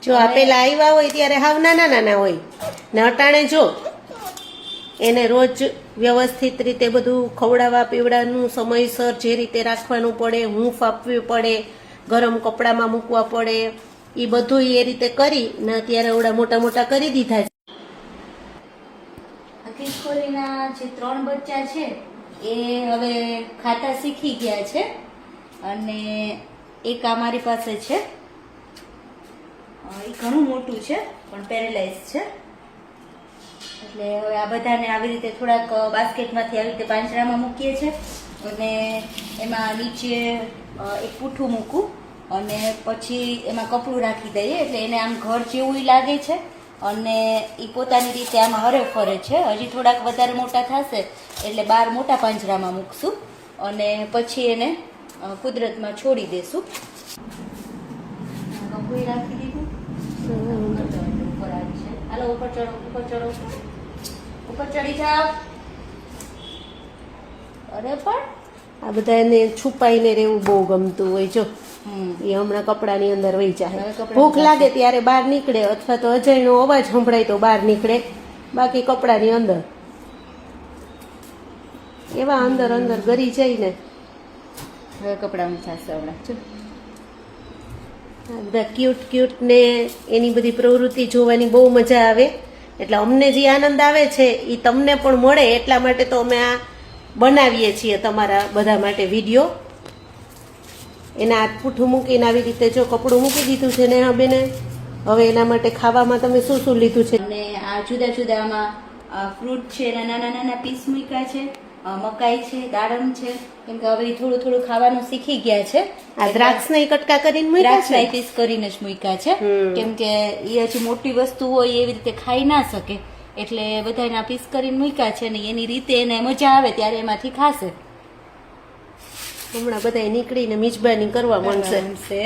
જો આ પેલા આવ્યા હોય ત્યારે હાવ નાના નાના હોય ને અટાણે જો એને રોજ વ્યવસ્થિત રીતે બધું ખવડાવવા પીવડાનું સમયસર જે રીતે રાખવાનું પડે, હૂંફ આપવી પડે, ગરમ કપડામાં મૂકવા પડે, એ બધું એ રીતે કરી ને અત્યારે ઓડા મોટા મોટા કરી દીધા છે. ખિસકોલીના જે 3 બચ્ચા છે એ હવે ખાતા શીખી ગયા છે અને એક અમારી પાસે છે. એ ઘણું મોટું છે પણ પેરેલાઇઝ છે. એટલે હવે આ બધાને આવી રીતે થોડાક બાસ્કેટમાંથી આવી રીતે પાંજરામાં મૂકીએ છીએ અને એમાં નીચે એક પૂઠું મૂકું અને પછી એમાં કપડું રાખી દઈએ એટલે એને આમ ઘર જેવું લાગે છે અને એ પોતાની રીતે આમાં હરે ફરે છે. હજી થોડાક વધારે મોટા થશે એટલે 12 મોટા પાંજરામાં મૂકશું અને પછી એને કુદરતમાં છોડી દેશું. કપડું રાખી દીધું. ઉપર આવી છે. હાલો ઉપર ચડો, ઉપર ચડો, ઉપર ચડી જાઓ. અરે પણ આ બધા એને છુપાઈને રહેવું બહુ ગમતું હોય. જો એ હમણાં કપડાની અંદર વહી જાય. ભૂખ લાગે ત્યારે બહાર નીકળે અથવા તો અજયનો અવાજ સંભળાય તો બહાર નીકળે, બાકી કપડાની અંદર એવા અંદર અંદર ગરી જઈને હવે કપડામાં થશે હમણાં. બધા ક્યુટ ક્યુટ ને એની બધી પ્રવૃત્તિ જોવાની બહુ મજા આવે. એટલે અમને જે આનંદ આવે છે એ તમને પણ મળે એટલા માટે તો અમે આ બનાવીએ છીએ તમારા બધા માટે વિડીયો. એના હાથ પૂઠું મૂકીને આવી રીતે જો કપડું મૂકી દીધું છે ને હા બેને. હવે એના માટે ખાવામાં તમે શું શું લીધું છે? અને આ જુદા જુદા આમાં ફ્રૂટ છે એના નાના નાના પીસ મૂક્યા છે, મકાઈ છે, દાડમ છે, કેમ કે હવે થોડું થોડું ખાવાનું શીખી ગયા છે. આ દ્રાક્ષ ને કટકા કરીને મૂક્યા છે, દ્રાક્ષ પીસ કરીને જ મૂક્યા છે કેમ કે એ હજી મોટી વસ્તુ હોય એવી રીતે ખાઈ ના શકે એટલે બધા એના પીસ કરીને મૂક્યા છે ને એની રીતે એને મજા આવે ત્યારે એમાંથી ખાશે. હમણાં બધા નીકળીને મિજબાની કરવા માંડશે.